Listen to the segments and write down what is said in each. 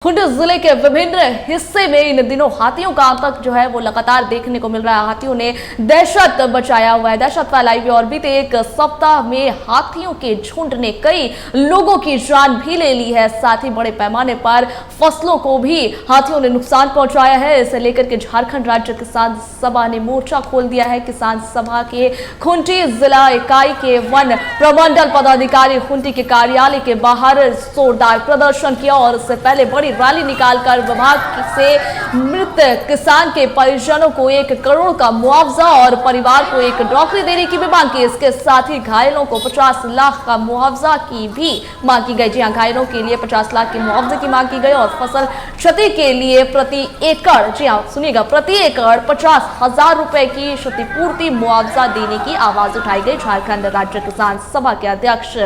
खूंटी जिले के विभिन्न हिस्से में इन दिनों हाथियों का आतंक जो है वो लगातार देखने को मिल रहा है। हाथियों ने दहशत बचाया हुआ है, दहशत फैलाई हुई और बीते एक सप्ताह में हाथियों के झुंड ने कई लोगों की जान भी ले ली है। साथ ही बड़े पैमाने पर फसलों को भी हाथियों ने नुकसान पहुंचाया है। इसे लेकर के झारखंड राज्य किसान सभा ने मोर्चा खोल दिया है। किसान सभा के खूंटी जिला इकाई के वन प्रमंडल पदाधिकारी खूंटी के कार्यालय के बाहर जोरदार प्रदर्शन किया और इससे पहले बड़ी रैली निकालकर विभाग से मृत किसान के परिजनों को 1 करोड़ का मुआवजा और परिवार को 1 नौकरी देने की भी मांग की। इसके साथ ही घायलों को 50 लाख का मुआवजा की भी मांग की गई। जी हां, घायलों के लिए 50 लाख के मुआवजे की मांग की गई और फसल क्षति के लिए प्रति एकड़, जी हां सुनिएगा, प्रति एकड़ 50,000 रुपए की क्षतिपूर्ति मुआवजा देने की आवाज उठाई गई। झारखंड राज्य किसान सभा के अध्यक्ष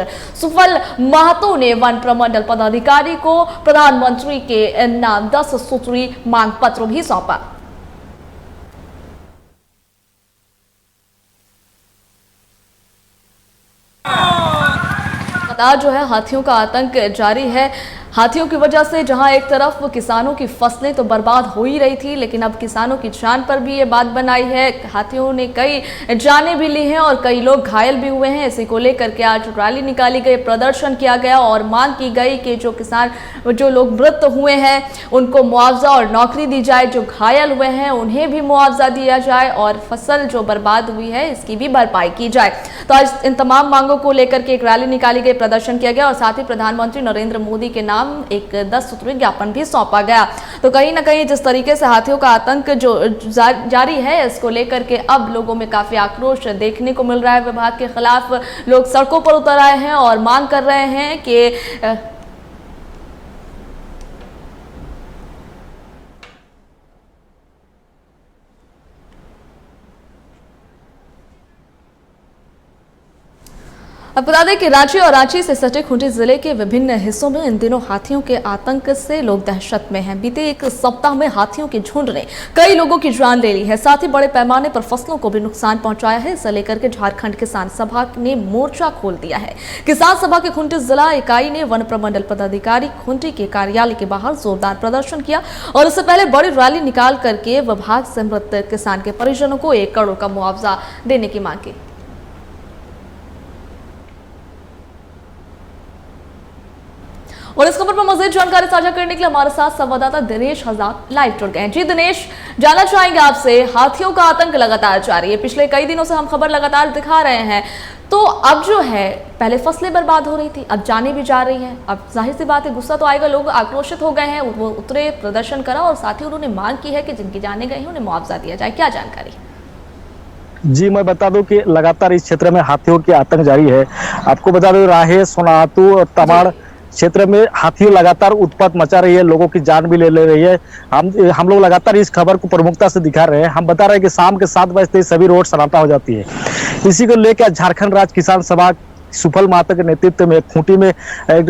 सुफल महतो ने वन प्रमंडल पदाधिकारी को प्रधानमंत्री के नाम 10 सूत्री मांग पत्र भी सौंपा। लगातार जो है हाथियों का आतंक जारी है। हाथियों की वजह से जहां एक तरफ किसानों की फसलें तो बर्बाद हो ही रही थी, लेकिन अब किसानों की जान पर भी ये बात बनाई है। हाथियों ने कई जानें भी ली हैं और कई लोग घायल भी हुए हैं। इसी को लेकर के आज रैली निकाली गई, प्रदर्शन किया गया और मांग की गई कि जो लोग मृत हुए हैं उनको मुआवजा और नौकरी दी जाए, जो घायल हुए हैं उन्हें भी मुआवजा दिया जाए और फसल जो बर्बाद हुई है इसकी भी भरपाई की जाए। तो आज इन तमाम मांगों को लेकर के एक रैली निकाली गई, प्रदर्शन किया गया और साथ ही प्रधानमंत्री नरेंद्र मोदी के नाम एक 10 सूत्री ज्ञापन भी सौंपा गया। तो कहीं ना कहीं जिस तरीके से हाथियों का आतंक जो जारी है, इसको लेकर के अब लोगों में काफी आक्रोश देखने को मिल रहा है। विभाग के खिलाफ लोग सड़कों पर उतर आए हैं और मांग कर रहे हैं कि अब बता दें कि रांची और रांची से सटे खूंटी जिले के विभिन्न हिस्सों में इन दिनों हाथियों के आतंक से लोग दहशत में हैं। बीते एक सप्ताह में हाथियों के झुंड ने कई लोगों की जान ले ली है, साथ ही बड़े पैमाने पर फसलों को भी नुकसान पहुंचाया है। इसे लेकर के झारखंड किसान सभा ने मोर्चा खोल दिया है। किसान सभा के खूंटी जिला इकाई ने वन प्रमंडल पदाधिकारी खूंटी के कार्यालय के बाहर जोरदार प्रदर्शन किया और इससे पहले बड़ी रैली निकाल करके विभाग से मृत किसान के परिजनों को 1 करोड़ का मुआवजा देने की मांग की। और इस खबर पर मजीद जानकारी साझा करने के लिए हमारे साथ संवाददाता दिनेश हजार लाइव जुड़ गए हैं। जी दिनेश, जानना चाहेंगे आपसे, हाथियों का आतंक लगातार जारी है, पिछले कई दिनों से हम खबर लगातार दिखा रहे हैं। तो अब जो है, पहले फसलें बर्बाद हो रही थी, अब जाने भी जा रही हैं। अब जाहिर सी बात है गुस्सा तो आएगा, लोग आक्रोशित हो गए हैं, वो उतरे, प्रदर्शन करा और साथ ही उन्होंने मांग की है कि जिनकी जाने गई हैं उन्हें मुआवजा दिया जाए। क्या जानकारी? जी, मैं बता दूं कि लगातार इस क्षेत्र में हाथियों की आतंक जारी है। आपको बता दूं, राहे, सोनातू और तमाड़ क्षेत्र में हाथियों लगातार उत्पात मचा रही है, लोगों की जान भी ले रही है। हम लोग लगातार इस खबर को प्रमुखता से दिखा रहे हैं। हम बता रहे हैं कि शाम के 7 बजते ही सभी रोड सन्नाटा हो जाती है। इसी को लेकर झारखंड राज्य किसान सभा सुफल महतो के नेतृत्व में खूंटी में एक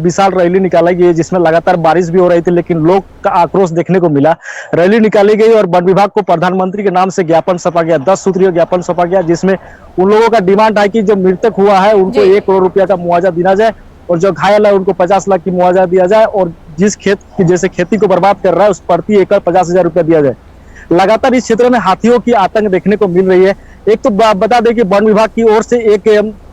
विशाल रैली निकाली गई, जिसमें लगातार बारिश भी हो रही थी, लेकिन लोग का आक्रोश देखने को मिला। रैली निकाली गई और वन विभाग को प्रधानमंत्री के नाम से ज्ञापन सौंपा गया, 10 सूत्रीय ज्ञापन सौंपा गया, जिसमें उन लोगों का डिमांड है कि जो मृतक हुआ है उनको 1 करोड़ रुपया का मुआवजा दिया जाए और जो घायल है उनको 50 लाख की मुआवजा दिया जाए और जिस खेत की जैसे खेती को बर्बाद कर रहा है उस प्रति एकड़ 50,000 रुपया दिया जाए। लगातार इस क्षेत्र में हाथियों की आतंक देखने को मिल रही है। एक तो बता दें कि वन विभाग की ओर से एक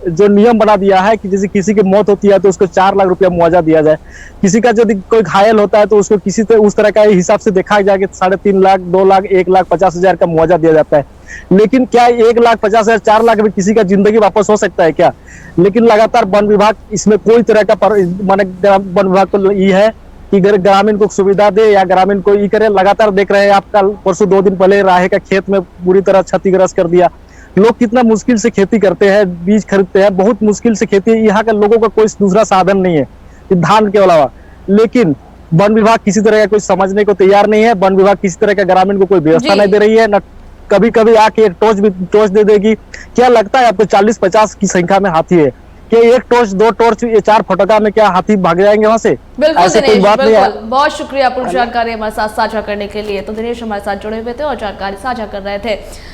जो नियम बना दिया है कि जैसे किसी की मौत होती है तो उसको 4 लाख रुपया मुआवजा दिया जाए, किसी का यदि कोई घायल होता है तो उसको किसी उस तरह का हिसाब से देखा जाए कि 3.5 लाख, 2 लाख, 1,50,000 का मुआवजा दिया जाता है। लेकिन क्या 1,50,000, 4 लाख में किसी का जिंदगी वापस हो सकता है क्या? लेकिन लगातार वन विभाग इसमें कोई तरह का माने वन विभाग को ये है कि ग्रामीण को सुविधा दे या ग्रामीण को ये करे। लगातार देख रहे हैं आप, कल परसों 2 दिन पहले राहे का खेत में पूरी तरह क्षतिग्रस्त कर दिया। लोग कितना मुश्किल से खेती करते हैं, बीज खरीदते हैं, बहुत मुश्किल से खेती। यहाँ के लोगों का कोई दूसरा साधन नहीं है धान के अलावा, लेकिन वन विभाग किसी तरह का कोई समझने को तैयार नहीं है। वन विभाग किसी तरह का ग्रामीण को कोई व्यवस्था नहीं दे रही है, न कभी कभी आके एक टॉर्च दे देगी। क्या लगता है आपको 40-50 की संख्या में हाथी है कि 1 टॉर्च, 2 टॉर्च, ये 4 फटका में क्या हाथी भाग जाएंगे वहां से? बिल्कुल दिनेश, बिल्कुल, बहुत शुक्रिया पूरी जानकारी हमारे साथ साझा करने के लिए। तो दिनेश हमारे साथ जुड़े हुए थे और जानकारी साझा कर रहे थे।